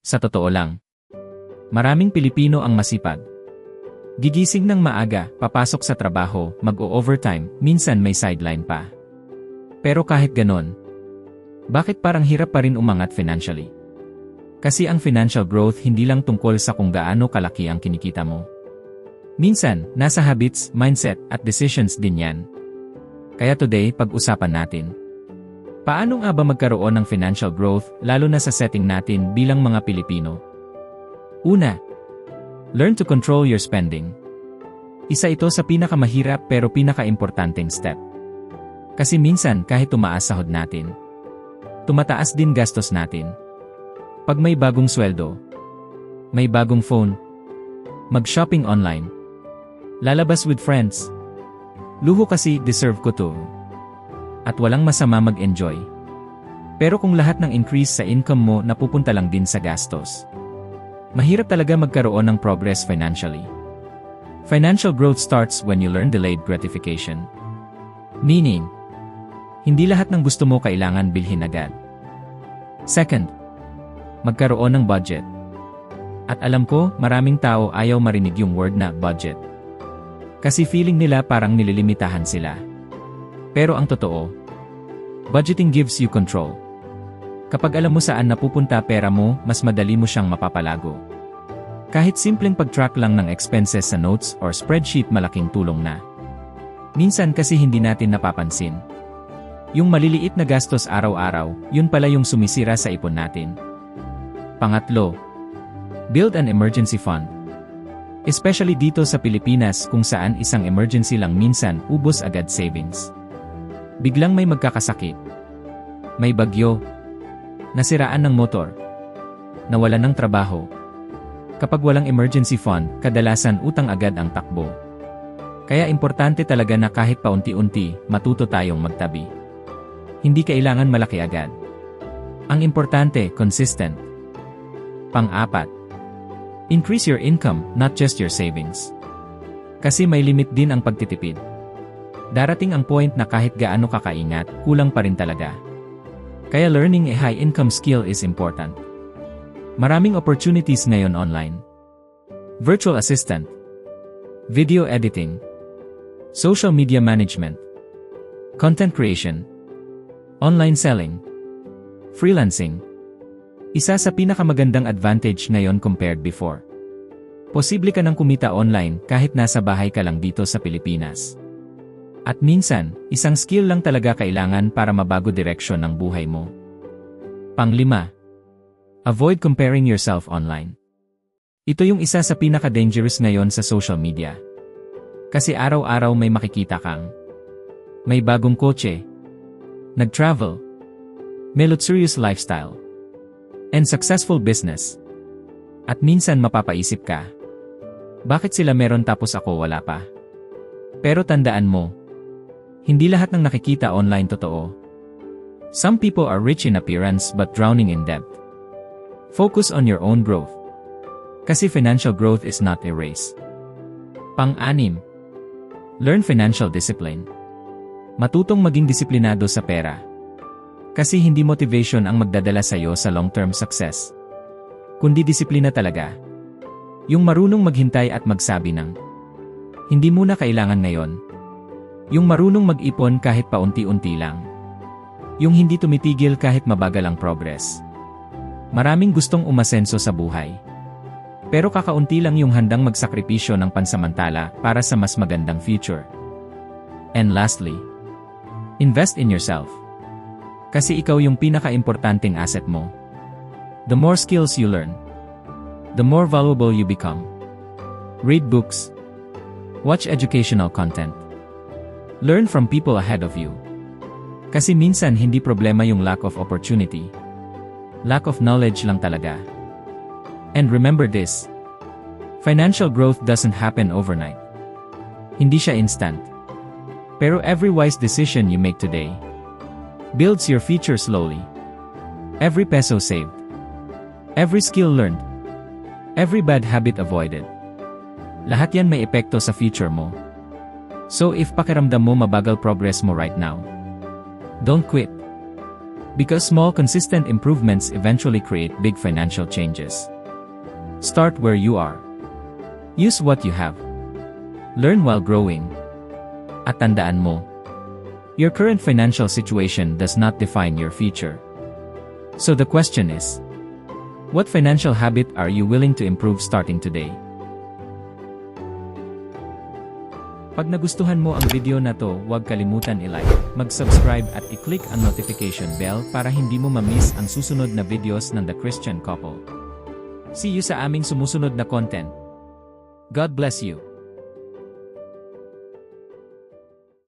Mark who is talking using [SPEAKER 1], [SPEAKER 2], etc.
[SPEAKER 1] Sa totoo lang, maraming Pilipino ang masipag. Gigising ng maaga, papasok sa trabaho, mag-o-overtime, minsan may sideline pa. Pero kahit ganon, bakit parang hirap pa rin umangat financially? Kasi ang financial growth hindi lang tungkol sa kung gaano kalaki ang kinikita mo. Minsan, nasa habits, mindset, at decisions din yan. Kaya today, pag-usapan natin. Paano nga ba magkaroon ng financial growth, lalo na sa setting natin bilang mga Pilipino? Una, learn to control your spending. Isa ito sa pinakamahirap pero pinaka-importanteng step. Kasi minsan kahit tumaas sahod natin, tumataas din gastos natin. Pag may bagong sweldo, may bagong phone, mag-shopping online, lalabas with friends, luho kasi deserve ko to. At walang masama mag-enjoy. Pero kung lahat ng increase sa income mo napupunta lang din sa gastos, mahirap talaga magkaroon ng progress financially. Financial growth starts when you learn delayed gratification. Meaning, hindi lahat ng gusto mo kailangan bilhin agad. Second, magkaroon ng budget. At alam ko, maraming tao ayaw marinig yung word na budget. Kasi feeling nila parang nililimitahan sila. Pero ang totoo, budgeting gives you control. Kapag alam mo saan napupunta pera mo, mas madali mo siyang mapapalago. Kahit simpleng pag-track lang ng expenses sa notes or spreadsheet malaking tulong na. Minsan kasi hindi natin napapansin. Yung maliliit na gastos araw-araw, yun pala yung sumisira sa ipon natin. Pangatlo, build an emergency fund. Especially dito sa Pilipinas kung saan isang emergency lang minsan ubos agad savings. Biglang may magkakasakit, may bagyo, nasiraan ng motor, nawalan ng trabaho. Kapag walang emergency fund, kadalasan utang agad ang takbo. Kaya importante talaga na kahit paunti-unti, matuto tayong magtabi. Hindi kailangan malaki agad. Ang importante, consistent. Pang-apat, increase your income, not just your savings. Kasi may limit din ang pagtitipid. Darating ang point na kahit gaano kakaingat, kulang pa rin talaga. Kaya learning a high-income skill is important. Maraming opportunities ngayon online. Virtual assistant, video editing, social media management, content creation, online selling, freelancing. Isa sa pinakamagandang advantage ngayon compared before. Posible ka nang kumita online kahit nasa bahay ka lang dito sa Pilipinas. At minsan, isang skill lang talaga kailangan para mabago direksyon ng buhay mo. Panglima, avoid comparing yourself online. Ito yung isa sa pinaka-dangerous ngayon sa social media. Kasi araw-araw may makikita kang may bagong kotse, nag-travel, may luxurious lifestyle, and successful business. At minsan mapapaisip ka, bakit sila meron tapos ako wala pa? Pero tandaan mo, hindi lahat ng nakikita online totoo. Some people are rich in appearance but drowning in debt. Focus on your own growth. Kasi financial growth is not a race. Pang-anim, learn financial discipline. Matutong maging disiplinado sa pera. Kasi hindi motivation ang magdadala sa'yo sa long-term success. Kundi disiplina talaga. Yung marunong maghintay at magsabi ng, hindi muna kailangan ngayon. Yung marunong mag-ipon kahit paunti-unti lang. Yung hindi tumitigil kahit mabagal ang progress. Maraming gustong umasenso sa buhay. Pero kakaunti lang yung handang magsakripisyo ng pansamantala para sa mas magandang future. And lastly, invest in yourself. Kasi ikaw yung pinaka-importanting asset mo. The more skills you learn, the more valuable you become. Read books. Watch educational content. Learn from people ahead of you. Kasi minsan hindi problema yung lack of opportunity. Lack of knowledge lang talaga. And remember this. Financial growth doesn't happen overnight. Hindi siya instant. Pero every wise decision you make today builds your future slowly. Every peso saved, every skill learned, every bad habit avoided. Lahat yan may epekto sa future mo. So if pakiramdam mo mabagal progress mo right now, don't quit. Because small consistent improvements eventually create big financial changes. Start where you are. Use what you have. Learn while growing. At tandaan mo, your current financial situation does not define your future. So the question is, what financial habit are you willing to improve starting today? Pag nagustuhan mo ang video na to, huwag kalimutan i-like, mag-subscribe at i-click ang notification bell para hindi mo ma-miss ang susunod na videos ng The Christian Couple. See you sa aming sumusunod na content. God bless you.